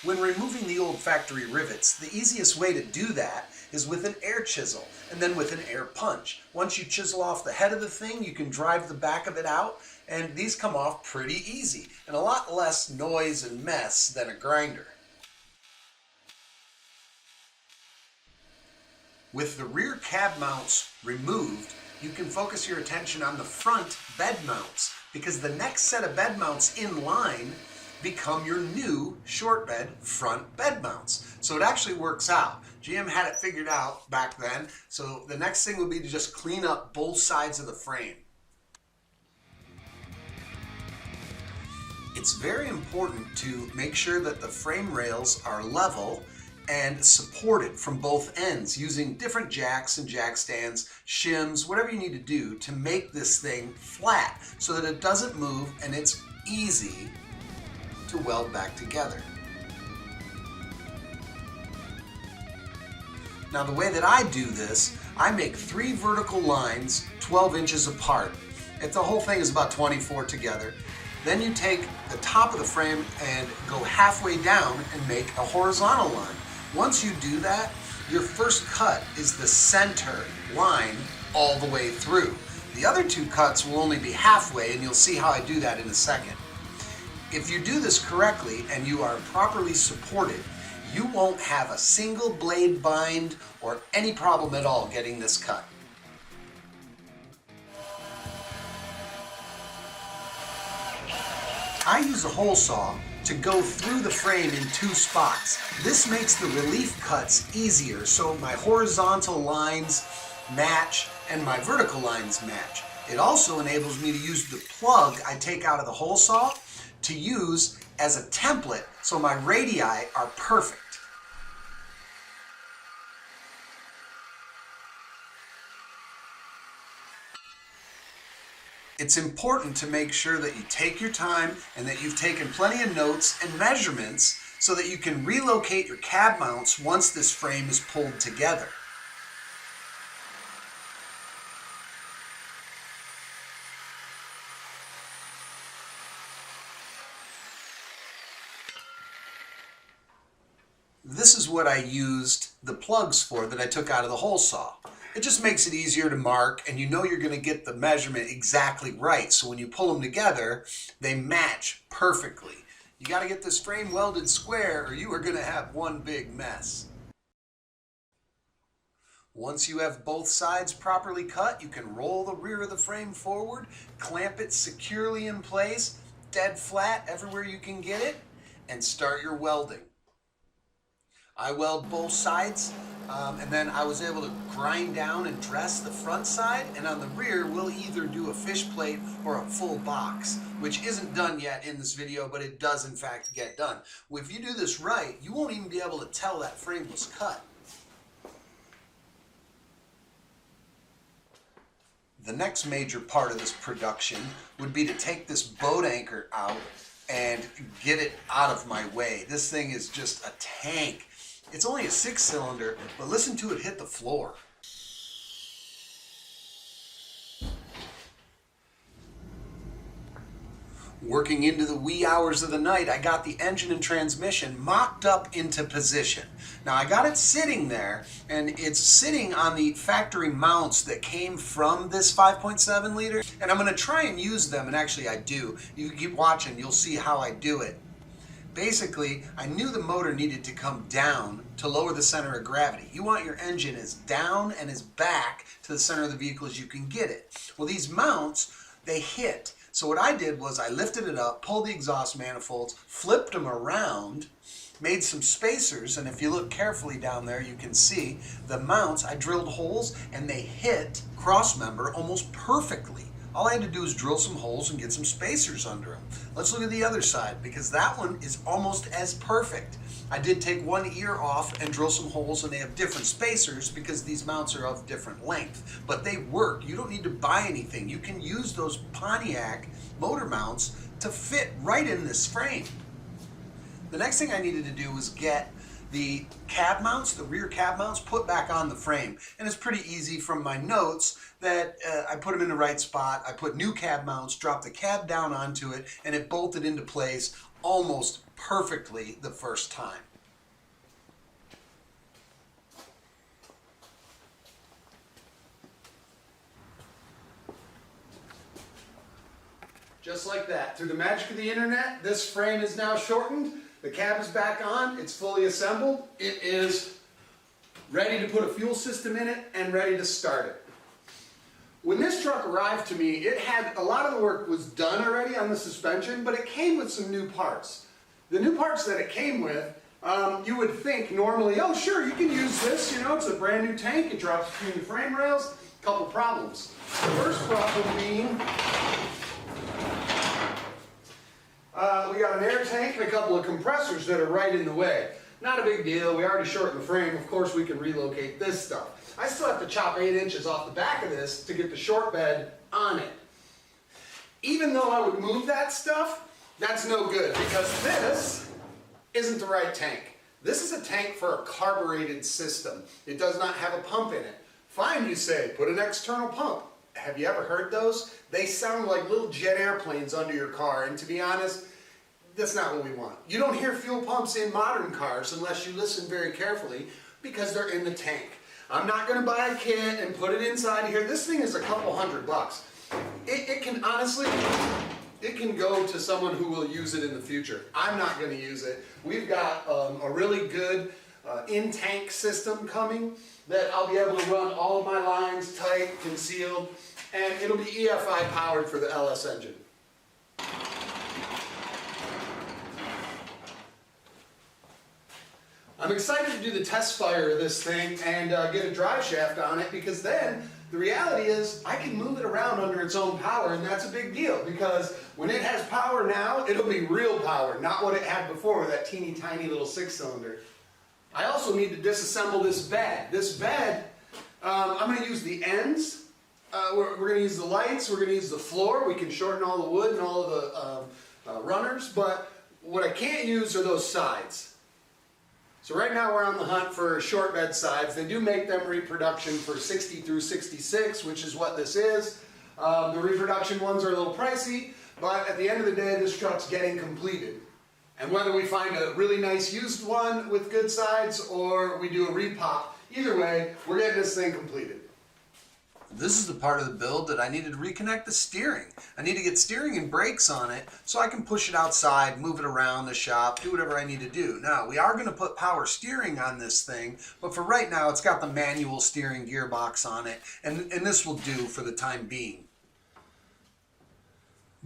When removing the old factory rivets, the easiest way to do that is with an air chisel and then with an air punch. Once you chisel off the head of the thing, you can drive the back of it out, and these come off pretty easy and a lot less noise and mess than a grinder. With the rear cab mounts removed, you can focus your attention on the front bed mounts, because the next set of bed mounts in line become your new short bed front bed mounts. So it actually works out. GM had it figured out back then, so the next thing would be to just clean up both sides of the frame. It's very important to make sure that the frame rails are level and supported from both ends using different jacks and jack stands, shims, whatever you need to do to make this thing flat so that it doesn't move and it's easy to weld back together. Now the way that I do this, I make 3 vertical lines 12 inches apart. If the whole thing is about 24 together, then you take the top of the frame and go halfway down and make a horizontal line. Once you do that, your first cut is the center line all the way through. The other 2 cuts will only be halfway, and you'll see how I do that in a second. If you do this correctly and you are properly supported, you won't have a single blade bind or any problem at all getting this cut. I use a hole saw to go through the frame in 2 spots. This makes the relief cuts easier, so my horizontal lines match and my vertical lines match. It also enables me to use the plug I take out of the hole saw to use as a template, so my radii are perfect. It's important to make sure that you take your time and that you've taken plenty of notes and measurements so that you can relocate your cab mounts once this frame is pulled together. This is what I used the plugs for that I took out of the hole saw. It just makes it easier to mark, and you know you're going to get the measurement exactly right. So when you pull them together, they match perfectly. You got to get this frame welded square or you are going to have one big mess. Once you have both sides properly cut, you can roll the rear of the frame forward, clamp it securely in place, dead flat everywhere you can get it, and start your welding. I weld both sides, and then I was able to grind down and dress the front side, and on the rear we'll either do a fish plate or a full box, which isn't done yet in this video, but it does in fact get done. If you do this right, you won't even be able to tell that frame was cut. The next major part of this production would be to take this boat anchor out and get it out of my way. This thing is just a tank. It's only a 6-cylinder, but listen to it hit the floor. Working into the wee hours of the night, I got the engine and transmission mocked up into position. Now I got it sitting there, and it's sitting on the factory mounts that came from this 5.7 liter, and I'm going to try and use them, and actually I do. You keep watching, you'll see how I do it. Basically, I knew the motor needed to come down to lower the center of gravity. You want your engine as down and as back to the center of the vehicle as you can get it. Well, these mounts, they hit. So what I did was I lifted it up, pulled the exhaust manifolds, flipped them around, made some spacers, and if you look carefully down there, you can see the mounts, I drilled holes and they hit cross member almost perfectly. All I had to do was drill some holes and get some spacers under them. Let's look at the other side, because that one is almost as perfect. I did take one ear off and drill some holes, and they have different spacers because these mounts are of different length. But they work. You don't need to buy anything. You can use those Pontiac motor mounts to fit right in this frame. The next thing I needed to do was get the cab mounts, the rear cab mounts, put back on the frame. And it's pretty easy from my notes that I put them in the right spot. I put new cab mounts, dropped the cab down onto it, and it bolted into place almost perfectly the first time. Just like that, through the magic of the internet, this frame is now shortened. The cab is back on, it's fully assembled. It is ready to put a fuel system in it and ready to start it. When this truck arrived to me, it had a lot of the work was done already on the suspension, but it came with some new parts. The new parts that it came with, you would think normally, oh sure, you can use this, you know, it's a brand new tank, it drops between the frame rails. Couple problems. The first problem being, we got an air tank and a couple of compressors that are right in the way. Not a big deal, we already shortened the frame, of course we can relocate this stuff. I still have to chop 8 inches off the back of this to get the short bed on it. Even though I would move that stuff, that's no good because this isn't the right tank. This is a tank for a carbureted system. It does not have a pump in it. Fine, you say, put an external pump. Have you ever heard those? They sound like little jet airplanes under your car, and to be honest, that's not what we want. You don't hear fuel pumps in modern cars unless you listen very carefully because they're in the tank. I'm not going to buy a kit and put it inside here. This thing is a couple $100. It can honestly, it can go to someone who will use it in the future. I'm not going to use it. We've got a really good in-tank system coming that I'll be able to run all of my lines tight, concealed, and it'll be EFI powered for the LS engine. I'm excited to do the test fire of this thing and get a drive shaft on it because then the reality is I can move it around under its own power, and that's a big deal because when it has power now, it'll be real power, not what it had before with that teeny tiny little 6-cylinder. I also need to disassemble this bed. This bed, I'm going to use the ends. We're going to use the lights. We're going to use the floor. We can shorten all the wood and all of the runners, but what I can't use are those sides. So right now we're on the hunt for short bed sides. They do make them reproduction for 60 through 66, which is what this is. The reproduction ones are a little pricey, but at the end of the day, this truck's getting completed. And whether we find a really nice used one with good sides or we do a repop, either way, we're getting this thing completed. This is the part of the build that I needed to reconnect the steering. I need to get steering and brakes on it so I can push it outside, move it around the shop, do whatever I need to do. Now, we are going to put power steering on this thing, but for right now, it's got the manual steering gearbox on it, and this will do for the time being.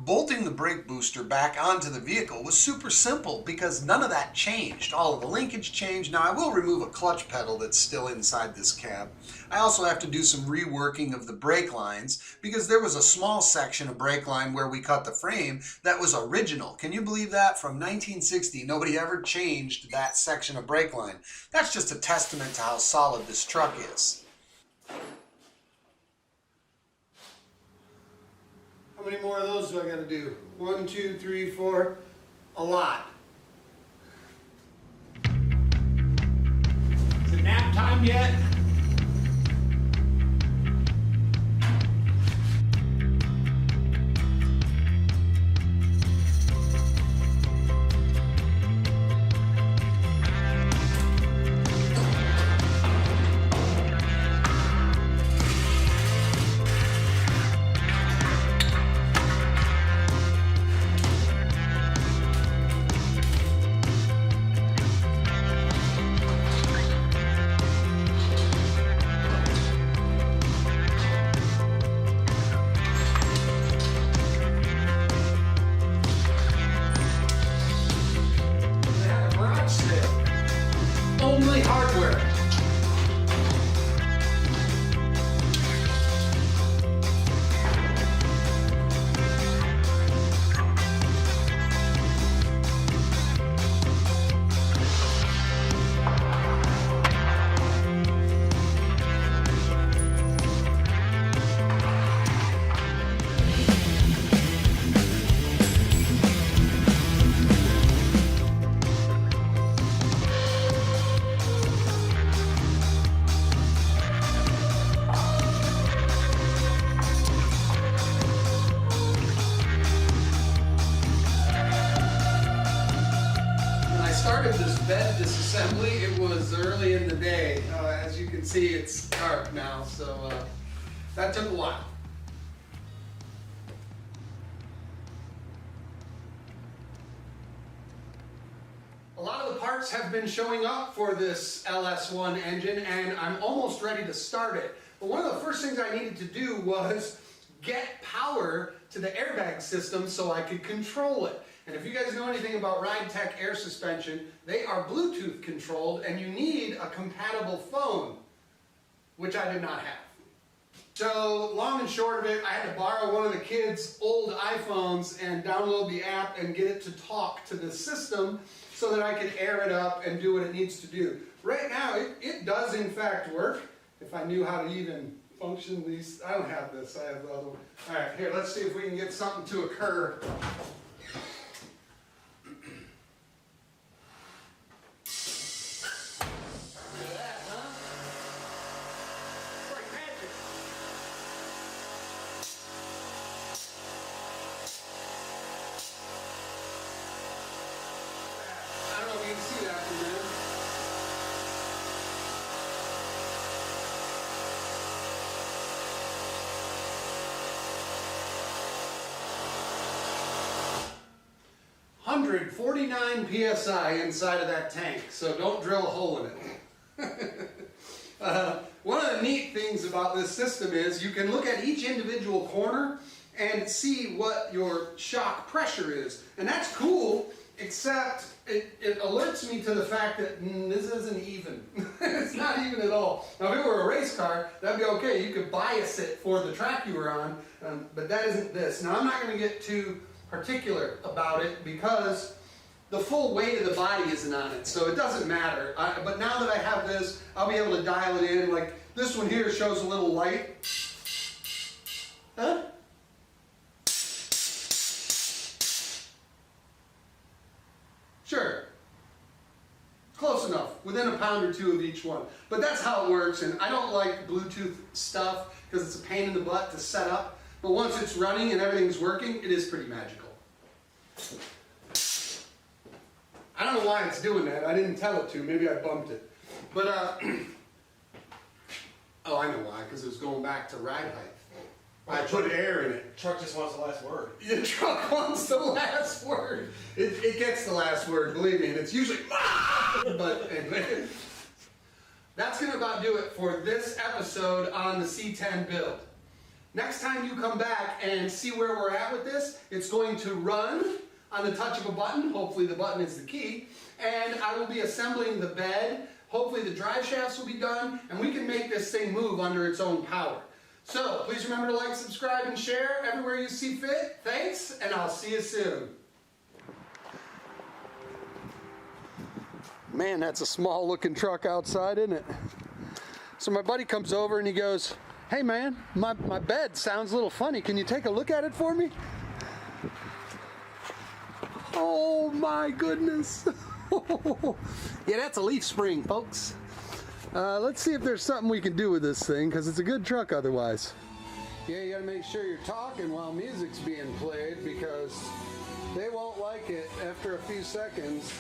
Bolting the brake booster back onto the vehicle was super simple because none of that changed. All of the linkage changed. Now I will remove a clutch pedal that's still inside this cab. I also have to do some reworking of the brake lines because there was a small section of brake line where we cut the frame that was original. Can you believe that? From 1960, nobody ever changed that section of brake line. That's just a testament to how solid this truck is. How many more of those do I gotta do? 1, 2, 3, 4, a lot. Is it nap time yet? bed disassembly. It was early in the day. As you can see, it's dark now, so that took a while. A lot of the parts have been showing up for this LS1 engine, and I'm almost ready to start it. But one of the first things I needed to do was get power to the airbag system so I could control it. And if you guys know anything about RideTech air suspension, they are Bluetooth controlled, and you need a compatible phone, which I did not have. So long and short of it, I had to borrow one of the kids' old iPhones and download the app and get it to talk to the system so that I could air it up and do what it needs to do. Right now, it does in fact work. If I knew how to even function these, I don't have this, I have the other one. All right, here, let's see if we can get something to occur. See that from there. $149 PSI inside of that tank, so don't drill a hole in it. One of the neat things about this system is you can look at each individual corner and see what your shock pressure is, and that's cool, except it alerts me to the fact that this isn't even. It's not even at all. Now if it were a race car, that'd be okay. You could bias it for the track you were on, but that isn't this. Now I'm not going to get too particular about it because the full weight of the body isn't on it, so it doesn't matter. But now that I have this, I'll be able to dial it in. Like this one here shows a little light. Huh? Sure. Close enough. Within a pound or two of each one. But that's how it works, and I don't like Bluetooth stuff because it's a pain in the butt to set up. But once it's running and everything's working, it is pretty magical. I don't know why it's doing that. I didn't tell it to. Maybe I bumped it. But, oh, I know why. Because it was going back to ride height. I put air in it. Truck just wants the last word. Your truck wants the last word. It gets the last word, believe me, and it's usually but anyway. That's going to about do it for this episode on the C10 build. Next time you come back and see where we're at with this, it's going to run on the touch of a button. Hopefully the button is the key. And I will be assembling the bed. Hopefully the drive shafts will be done, and we can make this thing move under its own power. So, please remember to like, subscribe, and share everywhere you see fit. Thanks, and I'll see you soon. Man, that's a small looking truck outside, isn't it? So my buddy comes over and he goes, "Hey man, my bed sounds a little funny. Can you take a look at it for me?" Oh my goodness. Yeah, that's a leaf spring, folks. Let's see if there's something we can do with this thing, because it's a good truck otherwise. Yeah, you gotta make sure you're talking while music's being played, because they won't like it after a few seconds.